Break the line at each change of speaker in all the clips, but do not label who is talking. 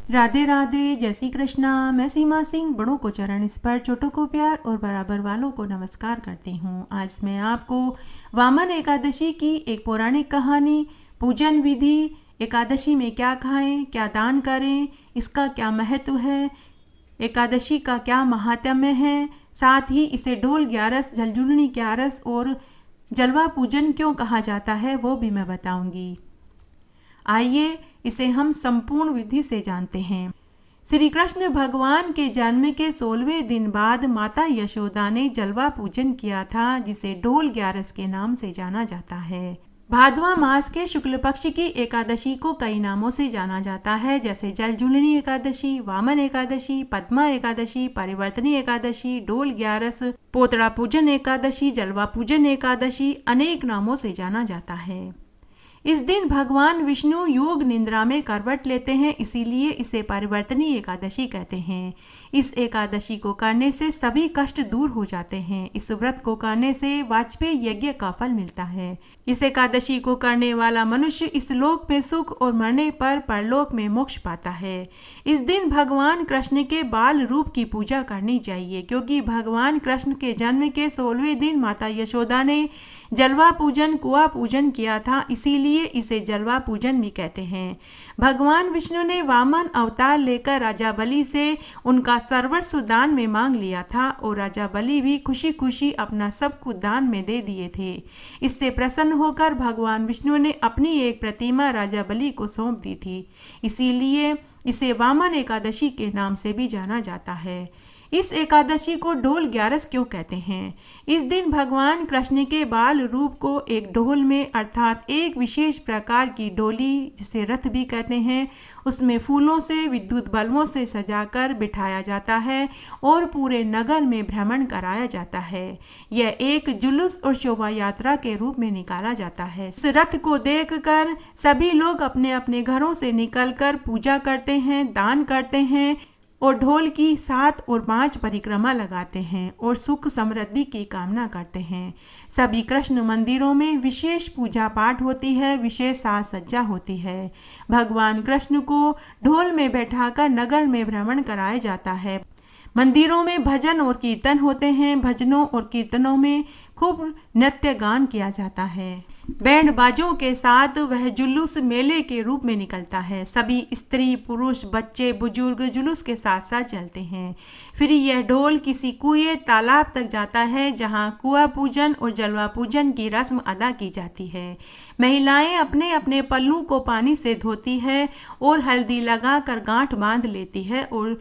राधे राधे, जय श्री कृष्णा। मैं सीमा सिंह बड़ों को चरण स्पर्श, छोटों को प्यार और बराबर वालों को नमस्कार करती हूँ। आज मैं आपको वामन एकादशी की एक पौराणिक कहानी, पूजन विधि, एकादशी में क्या खाएं, क्या दान करें, इसका क्या महत्व है, एकादशी का क्या महात्म्य है, साथ ही इसे डोल ग्यारस, जलजूलनी ग्यारस और जलवा पूजन क्यों कहा जाता है वो भी मैं बताऊंगी। आइए इसे हम संपूर्ण विधि से जानते हैं। श्री कृष्ण भगवान के जन्म के 16वें दिन बाद माता यशोदा ने जलवा पूजन किया था, जिसे डोल ग्यारस के नाम से जाना जाता है। भादवा मास के शुक्ल पक्ष की एकादशी को कई नामों से जाना जाता है, जैसे जलजूलनी एकादशी, वामन एकादशी, पद्मा एकादशी, परिवर्तनी एकादशी, डोल ग्यारस, पोतड़ा पूजन एकादशी, जलवा पूजन एकादशी, अनेक नामों से जाना जाता है। इस दिन भगवान विष्णु योग निद्रा में करवट लेते हैं, इसीलिए इसे परिवर्तनी एकादशी कहते हैं। इस एकादशी को करने से सभी कष्ट दूर हो जाते हैं। इस व्रत को करने से वाजपेयी यज्ञ का फल मिलता है। इस एकादशी को करने वाला मनुष्य इस लोक में सुख और मरने पर परलोक में मोक्ष पाता है। इस दिन भगवान कृष्ण के बाल रूप की पूजा करनी चाहिए, क्योंकि भगवान कृष्ण के जन्म के 16वें दिन माता यशोदा ने जलवा पूजन, कुआं पूजन किया था, इसीलिए इसे जलवा पूजन भी कहते हैं। भगवान विष्णु ने वामन अवतार लेकर राजा बलि से उनका सर्वस्व दान में मांग लिया था और राजा बलि भी खुशी खुशी अपना सब कुछ दान में दे दिए थे। इससे प्रसन्न होकर भगवान विष्णु ने अपनी एक प्रतिमा राजा बलि को सौंप दी थी, इसीलिए इसे वामन एकादशी के नाम से भी जाना जाता है। इस एकादशी को डोल ग्यारस क्यों कहते हैं? इस दिन भगवान कृष्ण के बाल रूप को एक ढोल में, अर्थात एक विशेष प्रकार की डोली जिसे रथ भी कहते हैं, उसमें फूलों से, विद्युत बल्बों से सजाकर बिठाया जाता है और पूरे नगर में भ्रमण कराया जाता है। यह एक जुलूस और शोभा यात्रा के रूप में निकाला जाता है। इस रथ को देखकर सभी लोग अपने अपने घरों से निकलकर पूजा करते हैं, दान करते हैं और ढोल की 7 और 5 परिक्रमा लगाते हैं और सुख समृद्धि की कामना करते हैं। सभी कृष्ण मंदिरों में विशेष पूजा पाठ होती है, विशेष साज सज्जा होती है। भगवान कृष्ण को ढोल में बैठाकर नगर में भ्रमण कराया जाता है। मंदिरों में भजन और कीर्तन होते हैं। भजनों और कीर्तनों में खूब नृत्य गान किया जाता है। बैंड बाजों के साथ वह जुलूस मेले के रूप में निकलता है। सभी स्त्री, पुरुष, बच्चे, बुजुर्ग जुलूस के साथ साथ चलते हैं। फिर यह ढोल किसी कुएं, तालाब तक जाता है, जहां कुआं पूजन और जलवा पूजन की रस्म अदा की जाती है। महिलाएं अपने अपने पल्लू को पानी से धोती है और हल्दी लगाकर गांठ बांध लेती है और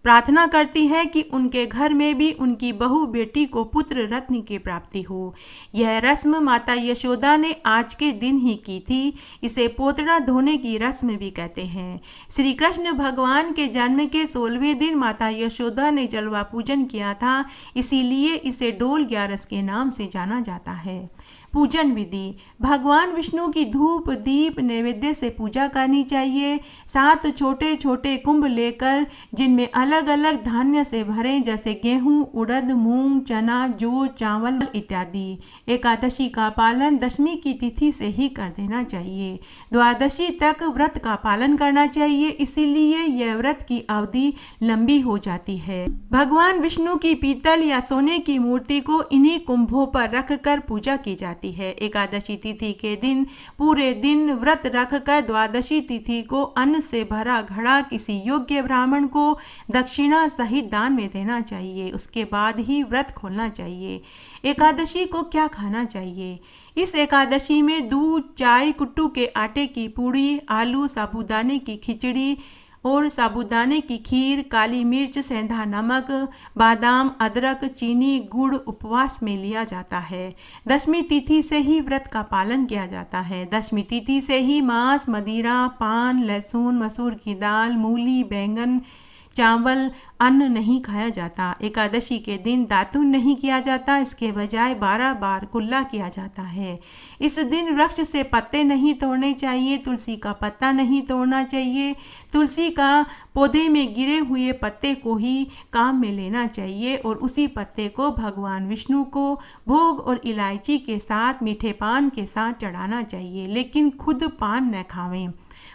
प्रार्थना करती है कि उनके घर में भी उनकी बहू बेटी को पुत्र रत्न की प्राप्ति हो। यह रस्म माता यशोदा ने आज के दिन ही की थी। इसे पोतड़ा धोने की रस्म भी कहते हैं। श्री कृष्ण भगवान के जन्म के 16वें दिन माता यशोदा ने जलवा पूजन किया था, इसीलिए इसे डोल ग्यारस के नाम से जाना जाता है। पूजन विधि: भगवान विष्णु की धूप, दीप, नैवेद्य से पूजा करनी चाहिए। 7 छोटे छोटे कुंभ लेकर जिनमें अलग अलग धान्य से भरे, जैसे गेहूं, उड़द, मूंग, चना, जौ, चावल इत्यादि। एकादशी का पालन दशमी की तिथि से ही कर देना चाहिए। द्वादशी तक व्रत का पालन करना चाहिए, इसीलिए यह व्रत की अवधि लंबी हो जाती है। भगवान विष्णु की पीतल या सोने की मूर्ति को इन्हीं कुंभों पर रखकर पूजा की जाती है। एकादशी तिथि के दिन पूरे दिन व्रत रखकर द्वादशी तिथि को अन्न से भरा घड़ा किसी योग्य ब्राह्मण को दक्षिणा सहित दान में देना चाहिए। उसके बाद ही व्रत खोलना चाहिए। एकादशी को क्या खाना चाहिए? इस एकादशी में दूध, चाय, कुट्टू के आटे की पूड़ी, आलू, साबूदाने की खिचड़ी और साबूदाने की खीर, काली मिर्च, सेंधा नमक, बादाम, अदरक, चीनी, गुड़ उपवास में लिया जाता है। दशमी तिथि से ही व्रत का पालन किया जाता है। दशमी तिथि से ही मांस, मदिरा, पान, लहसुन, मसूर की दाल, मूली, बैंगन, चावल, अन्न नहीं खाया जाता। एकादशी के दिन दातुन नहीं किया जाता, इसके बजाय 12 बार कुल्ला किया जाता है। इस दिन वृक्ष से पत्ते नहीं तोड़ने चाहिए, तुलसी का पत्ता नहीं तोड़ना चाहिए। तुलसी का पौधे में गिरे हुए पत्ते को ही काम में लेना चाहिए और उसी पत्ते को भगवान विष्णु को भोग और इलायची के साथ, मीठे पान के साथ चढ़ाना चाहिए, लेकिन खुद पान न खावें।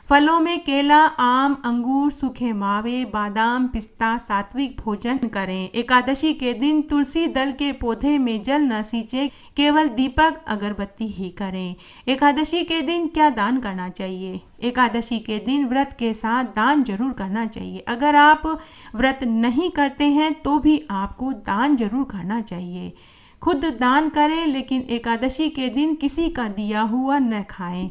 फलों में केला, आम, अंगूर, सूखे मावे, बादाम, पिस्ता, सात्विक भोजन करें। एकादशी के दिन तुलसी दल के पौधे में जल न सींचे, केवल दीपक अगरबत्ती ही करें। एकादशी के दिन क्या दान करना चाहिए? एकादशी के दिन व्रत के साथ दान जरूर करना चाहिए। अगर आप व्रत नहीं करते हैं तो भी आपको दान जरूर करना चाहिए। खुद दान करें, लेकिन एकादशी के दिन किसी का दिया हुआ न खाएं।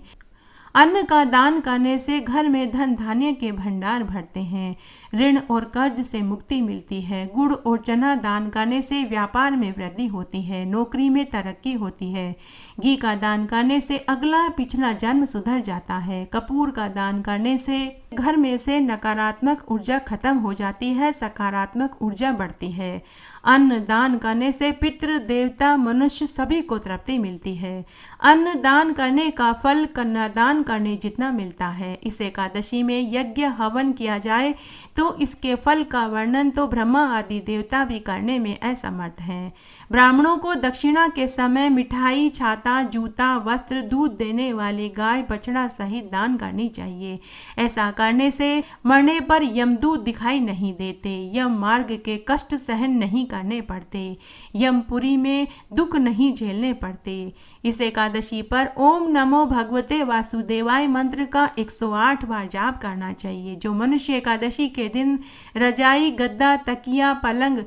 अन्न का दान करने से घर में धन धान्य के भंडार भरते हैं, ऋण और कर्ज से मुक्ति मिलती है। गुड़ और चना दान करने से व्यापार में वृद्धि होती है, नौकरी में तरक्की होती है। घी का दान करने से अगला पिछला जन्म सुधर जाता है। कपूर का दान करने से घर में से नकारात्मक ऊर्जा खत्म हो जाती है, सकारात्मक ऊर्जा बढ़ती है। अन्न दान करने से पितृ, देवता, मनुष्य सभी को तृप्ति मिलती है। अन्न दान करने का फल कन्यादान करने जितना मिलता है। इस एकादशी में यज्ञ हवन किया जाए तो इसके फल का वर्णन तो ब्रह्मा आदि देवता भी करने में असमर्थ हैं। ब्राह्मणों को दक्षिणा के समय मिठाई, छाता, जूता, वस्त्र, दूध देने वाली गाय, बछड़ा सहित दान करनी चाहिए। ऐसा करने से मरने पर यमदूत दिखाई नहीं देते, यम मार्ग के कष्ट सहन नहीं करने पड़ते, यमपुरी में दुख नहीं झेलने पड़ते। इस एकादशी पर ओम नमो भगवते वासुदेवाय मंत्र का 108 बार जाप करना चाहिए। जो मनुष्य एकादशी के दिन रजाई, गद्दा, तकिया, पलंग,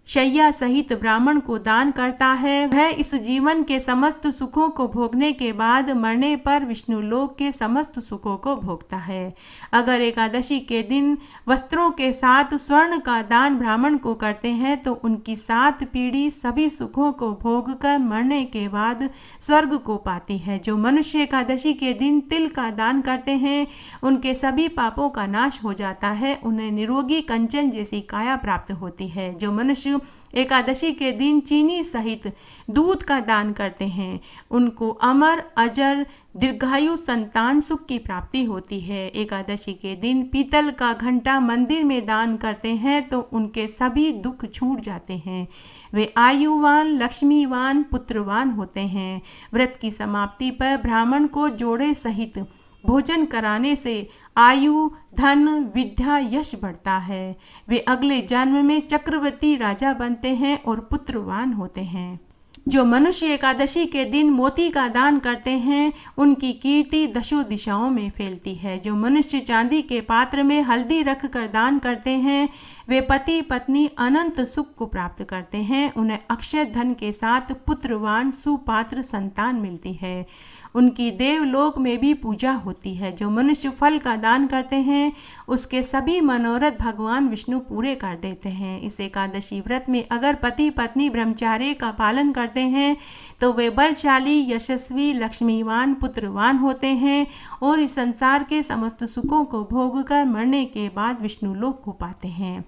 शैया सहित ब्राह्मण को दान करता है, वह इस जीवन के समस्त सुखों को भोगने के बाद मरने पर विष्णु लोक के समस्त सुखों को भोगता है। अगर एकादशी के दिन वस्त्रों के साथ स्वर्ण का दान ब्राह्मण को करते हैं तो उनकी 7 पीढ़ी सभी सुखों को भोगकर मरने के बाद स्वर्ग को पाती है। जो मनुष्य एकादशी के दिन तिल का दान करते हैं उनके सभी पापों का नाश हो जाता है, उन्हें निरोगी कंचन जैसी काया प्राप्त होती है। जो मनुष्य एकादशी के दिन चीनी सहित दूध का दान करते हैं उनको अमर, अजर, दीर्घायु, संतान सुख की प्राप्ति होती है। एकादशी के दिन पीतल का घंटा मंदिर में दान करते हैं तो उनके सभी दुख छूट जाते हैं, वे आयुवान, लक्ष्मीवान, पुत्रवान होते हैं। व्रत की समाप्ति पर ब्राह्मण को जोड़े सहित भोजन कराने से आयु, धन, विद्या, यश बढ़ता है। वे अगले जन्म में चक्रवर्ती राजा बनते हैं और पुत्रवान होते हैं। जो मनुष्य एकादशी के दिन मोती का दान करते हैं उनकी कीर्ति दशों दिशाओं में फैलती है। जो मनुष्य चांदी के पात्र में हल्दी रखकर दान करते हैं वे पति पत्नी अनंत सुख को प्राप्त करते हैं, उन्हें अक्षय धन के साथ पुत्रवान सुपात्र संतान मिलती है, उनकी देवलोक में भी पूजा होती है। जो मनुष्य फल का दान करते हैं उसके सभी मनोरथ भगवान विष्णु पूरे कर देते हैं। इस एकादशी व्रत में अगर पति पत्नी ब्रह्मचर्य का पालन करते हैं तो वे बलशाली, यशस्वी, लक्ष्मीवान, पुत्रवान होते हैं और इस संसार के समस्त सुखों को भोगकर मरने के बाद विष्णु लोक को पाते हैं।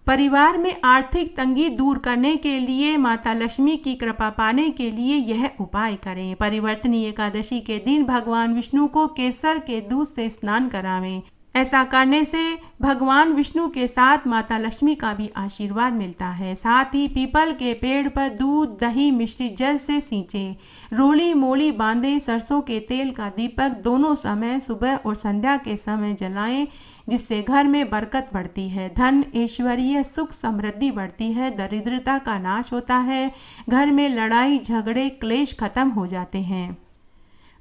परिवार में आर्थिक तंगी दूर करने के लिए, माता लक्ष्मी की कृपा पाने के लिए यह उपाय करें। परिवर्तनी एकादशी के दिन भगवान विष्णु को केसर के दूध से स्नान करावें। ऐसा करने से भगवान विष्णु के साथ माता लक्ष्मी का भी आशीर्वाद मिलता है। साथ ही पीपल के पेड़ पर दूध, दही मिश्रित जल से सींचे, रोली मोली बांधे, सरसों के तेल का दीपक दोनों समय सुबह और संध्या के समय जलाएं, जिससे घर में बरकत बढ़ती है, धन, ऐश्वर्य, सुख, समृद्धि बढ़ती है, दरिद्रता का नाश होता है, घर में लड़ाई झगड़े क्लेश खत्म हो जाते हैं।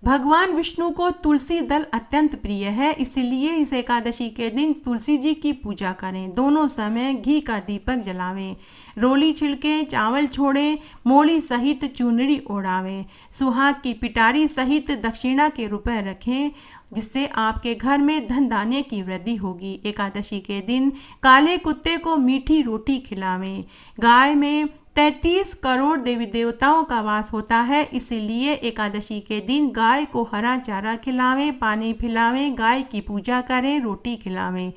भगवान विष्णु को तुलसी दल अत्यंत प्रिय है, इसलिए इस एकादशी के दिन तुलसी जी की पूजा करें। दोनों समय घी का दीपक जलावें, रोली छिड़कें, चावल छोड़ें, मोली सहित चुनरी ओढ़ावें, सुहाग की पिटारी सहित दक्षिणा के रुपए रखें, जिससे आपके घर में धन धान्य की वृद्धि होगी। एकादशी के दिन काले कुत्ते को मीठी रोटी खिलावें। गाय में 33 करोड़ देवी देवताओं का वास होता है, इसलिए एकादशी के दिन गाय को हरा चारा खिलावें, पानी पिलावें, गाय की पूजा करें, रोटी खिलावें।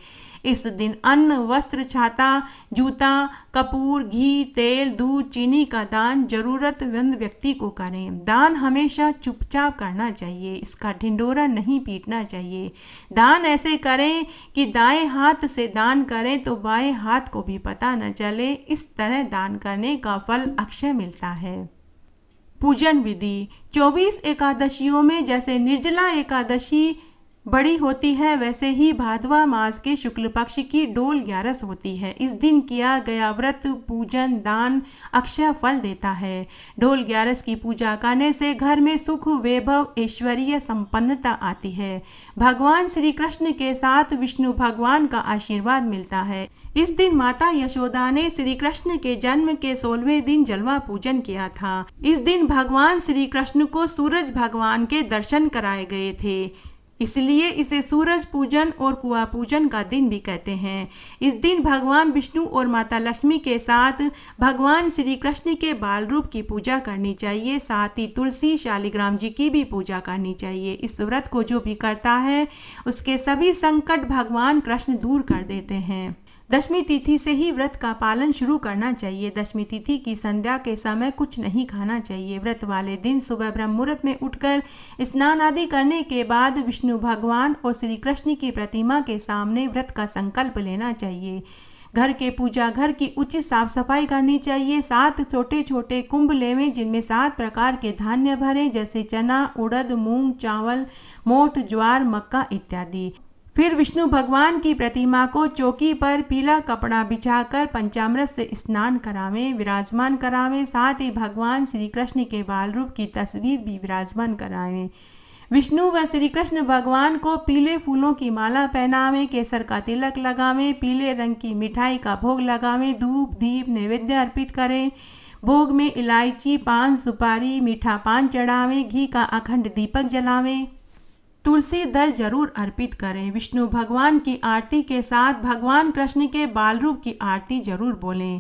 इस दिन अन्न, वस्त्र, छाता, जूता, कपूर, घी, तेल, दूध, चीनी का दान जरूरतमंद व्यक्ति को करें। दान हमेशा चुपचाप करना चाहिए, इसका ढिंढोरा नहीं पीटना चाहिए। दान ऐसे करें कि दाएं हाथ से दान करें तो बाएं हाथ को भी पता न चले, इस तरह दान करने का फल अक्षय मिलता है। पूजन विधि 24 एकादशियों में जैसे निर्जला एकादशी बड़ी होती है, वैसे ही भादवा मास के शुक्ल पक्ष की डोल ग्यारस होती है। इस दिन किया गया व्रत, पूजन, दान अक्षय फल देता है। डोल ग्यारस की पूजा करने से घर में सुख, वैभव, ऐश्वर्य, संपन्नता आती है। भगवान श्री कृष्ण के साथ विष्णु भगवान का आशीर्वाद मिलता है। इस दिन माता यशोदा ने श्री कृष्ण के जन्म के 16वें दिन जलवा पूजन किया था। इस दिन भगवान श्री कृष्ण को सूरज भगवान के दर्शन कराए गए थे, इसलिए इसे सूरज पूजन और कुआं पूजन का दिन भी कहते हैं। इस दिन भगवान विष्णु और माता लक्ष्मी के साथ भगवान श्री कृष्ण के बाल रूप की पूजा करनी चाहिए। साथ ही तुलसी, शालिग्राम जी की भी पूजा करनी चाहिए। इस व्रत को जो भी करता है उसके सभी संकट भगवान कृष्ण दूर कर देते हैं। दशमी तिथि से ही व्रत का पालन शुरू करना चाहिए। दशमी तिथि की संध्या के समय कुछ नहीं खाना चाहिए। व्रत वाले दिन सुबह ब्रह्म मुहूर्त में उठकर स्नान आदि करने के बाद विष्णु भगवान और श्री कृष्ण की प्रतिमा के सामने व्रत का संकल्प लेना चाहिए। घर के पूजा घर की उचित साफ सफाई करनी चाहिए। 7 छोटे छोटे कुंभ लेवें जिनमें 7 प्रकार के धान्य भरें, जैसे चना, उड़द, मूंग, चावल, मोठ, ज्वार, मक्का इत्यादि। फिर विष्णु भगवान की प्रतिमा को चौकी पर पीला कपड़ा बिछाकर पंचामृत से स्नान करावें, विराजमान करावें। साथ ही भगवान श्री कृष्ण के बाल रूप की तस्वीर भी विराजमान करावें। विष्णु व श्री कृष्ण भगवान को पीले फूलों की माला पहनावें, केसर का तिलक लगावें, पीले रंग की मिठाई का भोग लगावें, धूप दीप नैवेद्य अर्पित करें। भोग में इलायची, पान, सुपारी, मीठा पान चढ़ावें, घी का अखंड दीपक जलावें। तुलसी दल जरूर अर्पित करें। विष्णु भगवान की आरती के साथ भगवान कृष्ण के बाल रूप की आरती जरूर बोलें।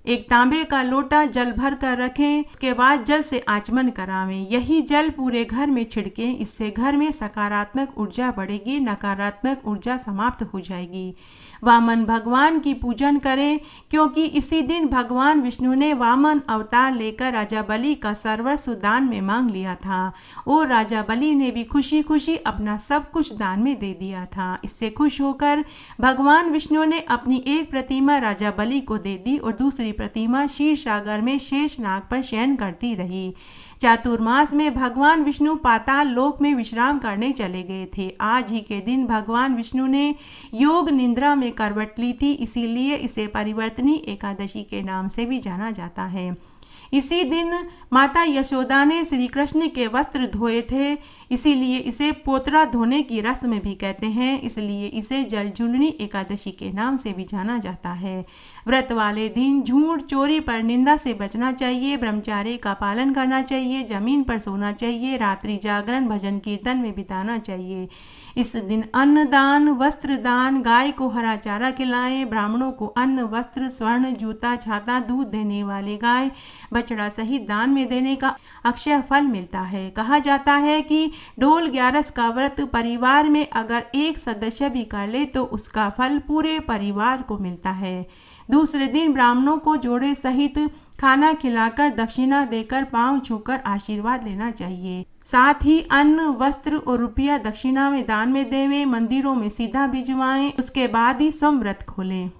एक तांबे का लोटा जल भर कर रखें, उसके बाद जल से आचमन करावें। यही जल पूरे घर में छिड़कें, इससे घर में सकारात्मक ऊर्जा बढ़ेगी, नकारात्मक ऊर्जा समाप्त हो जाएगी। वामन भगवान की पूजन करें, क्योंकि इसी दिन भगवान विष्णु ने वामन अवतार लेकर राजा बलि का सर्वस्व दान में मांग लिया था और राजा बलि ने भी खुशी खुशी अपना सब कुछ दान में दे दिया था। इससे खुश होकर भगवान विष्णु ने अपनी एक प्रतिमा राजा बलि को दे दी और दूसरी प्रतिमा क्षीर सागर में शेष नाग पर शयन करती रही। चातुर्मास में भगवान विष्णु पाताल लोक में विश्राम करने चले गए थे। आज ही के दिन भगवान विष्णु ने योग निद्रा में करवट ली थी, इसीलिए इसे परिवर्तनी एकादशी के नाम से भी जाना जाता है। इसी दिन माता यशोदा ने श्री कृष्ण के वस्त्र धोए थे, इसीलिए इसे पोतरा धोने की रस्म भी कहते हैं। इसलिए इसे जलझुलनी एकादशी के नाम से भी जाना जाता है। व्रत वाले दिन झूठ, चोरी, पर निंदा से बचना चाहिए। ब्रह्मचर्य का पालन करना चाहिए। जमीन पर सोना चाहिए। रात्रि जागरण, भजन कीर्तन में बिताना चाहिए। इस दिन अन्न दान, वस्त्र दान, गाय को हरा चारा खिलाएं। ब्राह्मणों को अन्न, वस्त्र, स्वर्ण, जूता, छाता, दूध देने वाले गाय, बछड़ा सहित दान में देने का अक्षय फल मिलता है। कहा जाता है कि डोल ग्यारस का व्रत परिवार में अगर एक सदस्य भी कर ले तो उसका फल पूरे परिवार को मिलता है। दूसरे दिन ब्राह्मणों को जोड़े सहित खाना खिलाकर दक्षिणा देकर पांव छूकर आशीर्वाद लेना चाहिए। साथ ही अन्न, वस्त्र और रुपया दक्षिणा में दान में देवें। मंदिरों में सीधा भिजवाएं, उसके बाद ही सोमव्रत खोलें।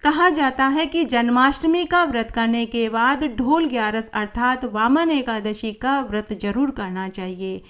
कहा जाता है कि जन्माष्टमी का व्रत करने के बाद ढोल ग्यारस अर्थात वामन एकादशी का व्रत जरूर करना चाहिए।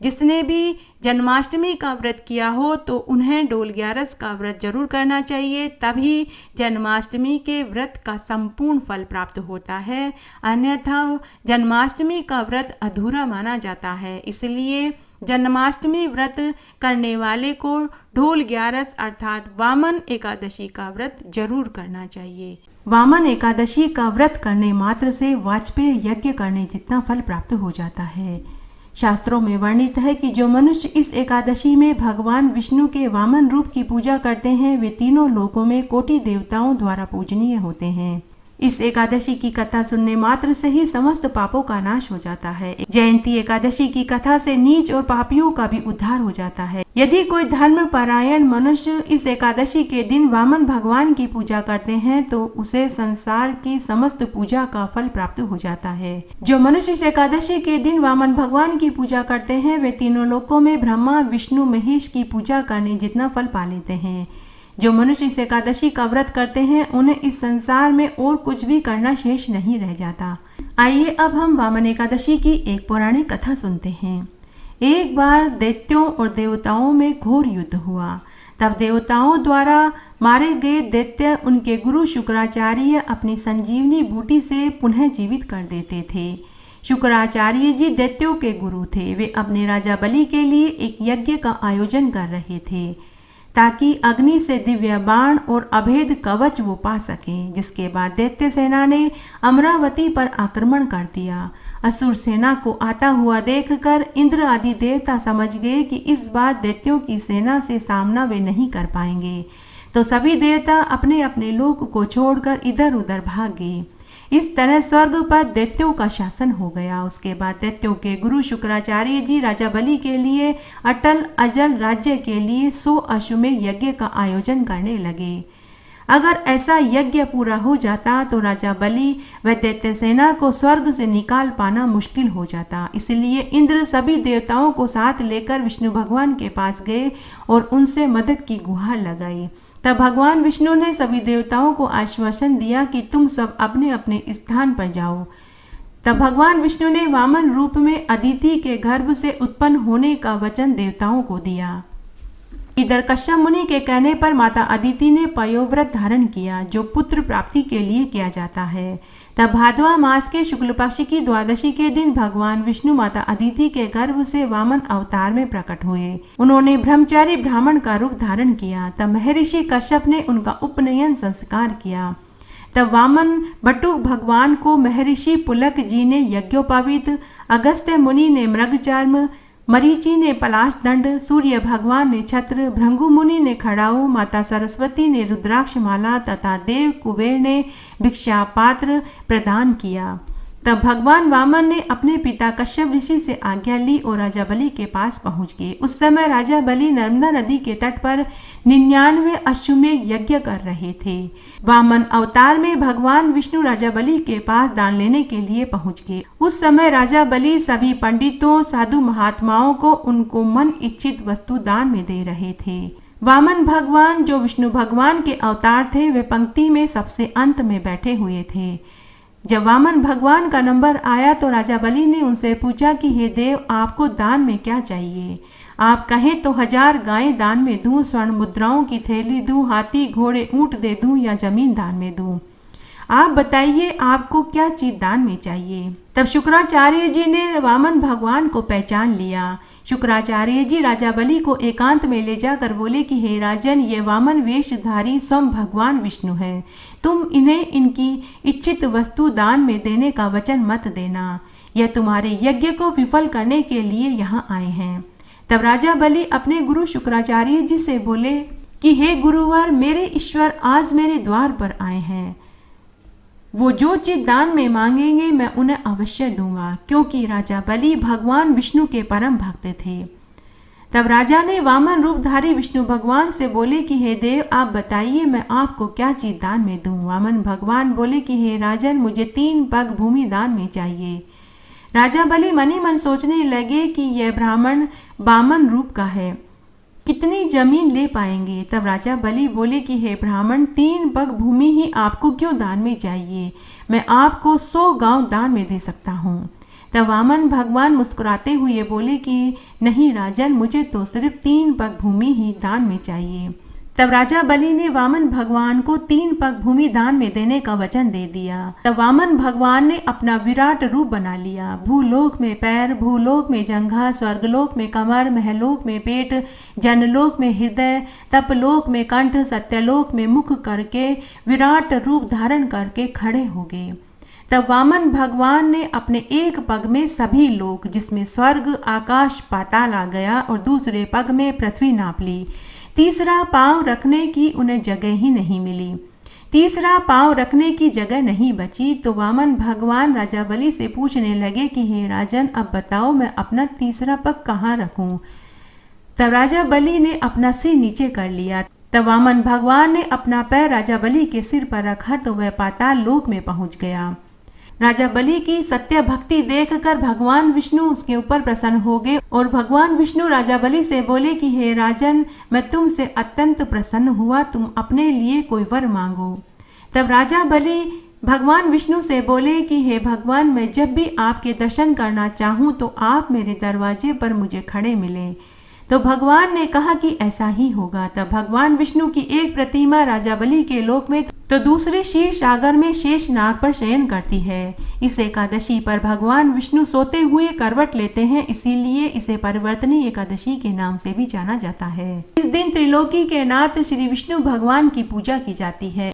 जिसने भी जन्माष्टमी का व्रत किया हो तो उन्हें डोल ग्यारस का व्रत जरूर करना चाहिए, तभी जन्माष्टमी के व्रत का संपूर्ण फल प्राप्त होता है। अन्यथा जन्माष्टमी का व्रत अधूरा माना जाता है। इसलिए जन्माष्टमी व्रत करने वाले को ढोल ग्यारस अर्थात वामन एकादशी का व्रत जरूर करना चाहिए। वामन एकादशी का व्रत करने मात्र से वाजपेय यज्ञ करने जितना फल प्राप्त हो जाता है। शास्त्रों में वर्णित है कि जो मनुष्य इस एकादशी में भगवान विष्णु के वामन रूप की पूजा करते हैं वे तीनों लोकों में कोटि देवताओं द्वारा पूजनीय होते हैं। इस एकादशी की कथा सुनने मात्र से ही समस्त पापों का नाश हो जाता है। जयंती एकादशी की कथा से नीच और पापियों का भी उद्धार हो जाता है। यदि कोई धर्म परायण मनुष्य इस एकादशी के दिन वामन भगवान की पूजा करते हैं तो उसे संसार की समस्त पूजा का फल प्राप्त हो जाता है। जो मनुष्य इस एकादशी के दिन वामन भगवान की पूजा करते हैं वे तीनों लोकों में ब्रह्मा, विष्णु, महेश की पूजा करने जितना फल पा लेते हैं। जो मनुष्य इस एकादशी का व्रत करते हैं उन्हें इस संसार में और कुछ भी करना शेष नहीं रह जाता। आइए अब हम वामन एकादशी की एक पौराणिक कथा सुनते हैं। एक बार दैत्यों और देवताओं में घोर युद्ध हुआ। तब देवताओं द्वारा मारे गए दैत्य उनके गुरु शुक्राचार्य अपनी संजीवनी बूटी से पुनः जीवित कर देते थे। शुक्राचार्य जी दैत्यों के गुरु थे। वे अपने राजा बलि के लिए एक यज्ञ का आयोजन कर रहे थे ताकि अग्नि से दिव्य बाण और अभेद कवच वो पा सकें। जिसके बाद दैत्य सेना ने अमरावती पर आक्रमण कर दिया। असुर सेना को आता हुआ देखकर इंद्र आदि देवता समझ गए कि इस बार दैत्यों की सेना से सामना वे नहीं कर पाएंगे, तो सभी देवता अपने अपने लोक को छोड़कर इधर उधर भाग गए। इस तरह स्वर्ग पर दैत्यों का शासन हो गया। उसके बाद दैत्यों के गुरु शुक्राचार्य जी राजा बलि के लिए अटल अजल राज्य के लिए 100 अश्वमेध यज्ञ का आयोजन करने लगे। अगर ऐसा यज्ञ पूरा हो जाता तो राजा बलि व दैत्य सेना को स्वर्ग से निकाल पाना मुश्किल हो जाता। इसलिए इंद्र सभी देवताओं को साथ लेकर विष्णु भगवान के पास गए और उनसे मदद की गुहार लगाई। तब भगवान विष्णु ने सभी देवताओं को आश्वासन दिया कि तुम सब अपने अपने स्थान पर जाओ। तब भगवान विष्णु ने वामन रूप में अदिति के गर्भ से उत्पन्न होने का वचन देवताओं को दिया। इधर कश्यप मुनि के कहने पर माता अदिति ने पयोव्रत धारण किया, जो पुत्र प्राप्ति के लिए किया जाता है। तब भाद्वा मास के शुक्ल पक्ष की द्वादशी के दिन भगवान विष्णु माता अदिति के गर्भ से वामन अवतार में प्रकट हुए। उन्होंने ब्रह्मचारी ब्राह्मण का रूप धारण किया। तब महर्षि कश्यप ने उनका उपनयन संस्कार किया। तब वामन बटुक भगवान को महर्षि पुलक जी ने यज्ञोपवीत, अगस्त्य मुनि ने मृगचर्म, मरीचि ने पलाश दंड, सूर्य भगवान ने छत्र, भृंगु मुनि ने खड़ाऊ, माता सरस्वती ने रुद्राक्ष माला तथा देव कुबेर ने भिक्षा पात्र प्रदान किया। तब भगवान वामन ने अपने पिता कश्यप ऋषि से आज्ञा ली और राजा बलि के पास पहुंच गए। उस समय राजा बलि नर्मदा नदी के तट पर 99 अश्वमेध यज्ञ कर रहे थे। वामन अवतार में भगवान विष्णु राजा बलि के पास दान लेने के लिए पहुंच गए। उस समय राजा बलि सभी पंडितों साधु महात्माओं को उनको मन इच्छित वस्तु दान में दे रहे थे। वामन भगवान जो विष्णु भगवान के अवतार थे, वे पंक्ति में सबसे अंत में बैठे हुए थे। जब वामन भगवान का नंबर आया तो राजा बलि ने उनसे पूछा कि हे देव, आपको दान में क्या चाहिए? आप कहें तो 1000 गायें दान में दूं, स्वर्ण मुद्राओं की थैली दूं, हाथी घोड़े ऊंट दे दूं या जमीन दान में दूं। आप बताइए आपको क्या चीज दान में चाहिए? तब शुक्राचार्य जी ने वामन भगवान को पहचान लिया। शुक्राचार्य जी राजा बलि को एकांत में ले जाकर बोले कि हे राजन, ये वामन वेशधारी स्वयं भगवान विष्णु है। तुम इन्हें इनकी इच्छित वस्तु दान में देने का वचन मत देना। यह तुम्हारे यज्ञ को विफल करने के लिए यहाँ आए हैं। तब राजा बलि अपने गुरु शुक्राचार्य जी से बोले कि हे गुरुवर, मेरे ईश्वर आज मेरे द्वार पर आए हैं। वो जो चीज दान में मांगेंगे मैं उन्हें अवश्य दूंगा, क्योंकि राजा बलि भगवान विष्णु के परम भक्त थे। तब राजा ने वामन रूपधारी विष्णु भगवान से बोले कि हे देव, आप बताइए मैं आपको क्या चीज दान में दूं। वामन भगवान बोले कि हे राजन, मुझे 3 पग भूमि दान में चाहिए। राजा बलि मनी मन सोचने लगे कि यह ब्राह्मण वामन रूप का है, कितनी जमीन ले पाएंगे। तब राजा बलि बोले कि हे ब्राह्मण, 3 पग भूमि ही आपको क्यों दान में चाहिए? मैं आपको 100 गांव दान में दे सकता हूँ। तब वामन भगवान मुस्कुराते हुए बोले कि नहीं राजन, मुझे तो सिर्फ 3 पग भूमि ही दान में चाहिए। तब राजा बलि ने वामन भगवान को 3 पग भूमि दान में देने का वचन दे दिया। तब वामन भगवान ने अपना विराट रूप बना लिया। भूलोक में पैर, भूलोक में जंघा, स्वर्गलोक में कमर, महलोक में पेट, जनलोक में हृदय, तपलोक में कंठ, सत्यलोक में मुख करके विराट रूप धारण करके खड़े हो गए। तब वामन भगवान ने अपने एक पग में सभी लोक, जिसमें स्वर्ग आकाश पाताल आ गया, और दूसरे पग में पृथ्वी नाप ली। तीसरा पांव रखने की उन्हें जगह ही नहीं मिली। तीसरा पांव रखने की जगह नहीं बची तो वामन भगवान राजा बलि से पूछने लगे कि हे राजन, अब बताओ मैं अपना तीसरा पग कहाँ रखूं? तब राजा बलि ने अपना सिर नीचे कर लिया। तब वामन भगवान ने अपना पैर राजा बलि के सिर पर रखा तो वह पाताल लोक में पहुंच गया। राजा बलि की सत्य भक्ति देखकर भगवान विष्णु उसके ऊपर प्रसन्न हो गए और भगवान विष्णु राजा बलि से बोले कि हे राजन, मैं तुमसे अत्यंत प्रसन्न हुआ, तुम अपने लिए कोई वर मांगो। तब राजा बलि भगवान विष्णु से बोले कि हे भगवान, मैं जब भी आपके दर्शन करना चाहूँ तो आप मेरे दरवाजे पर मुझे खड़े मिले। तो भगवान ने कहा कि ऐसा ही होगा। तब भगवान विष्णु की एक प्रतिमा राजा बलि के लोक में तो दूसरी क्षीर सागर में शेष नाग पर शयन करती है। इस एकादशी पर भगवान विष्णु सोते हुए करवट लेते हैं, इसीलिए इसे परिवर्तनी एकादशी के नाम से भी जाना जाता है। इस दिन त्रिलोकी के नाथ श्री विष्णु भगवान की पूजा की जाती है।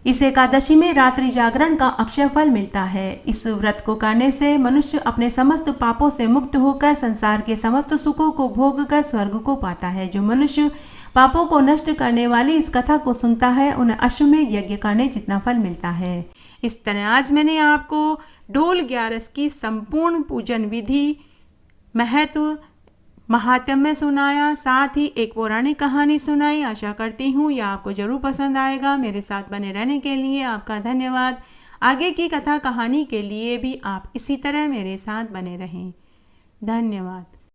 इस एकादशी में रात्रि जागरण का अक्षय फल मिलता है। इस व्रत को करने से मनुष्य अपने समस्त पापों से मुक्त होकर संसार के समस्त सुखों को भोग कर स्वर्ग को पाता है। जो मनुष्य पापों को नष्ट करने वाली इस कथा को सुनता है, उन्हें अश्वमेध यज्ञ करने जितना फल मिलता है। इस तरह आज मैंने आपको ढोल 11 की संपूर्ण पूजन विधि, महत्व, महात्म्य सुनाया, साथ ही एक पौराणिक कहानी सुनाई। आशा करती हूँ यह आपको जरूर पसंद आएगा। मेरे साथ बने रहने के लिए आपका धन्यवाद। आगे की कथा कहानी के लिए भी आप इसी तरह मेरे साथ बने रहें। धन्यवाद।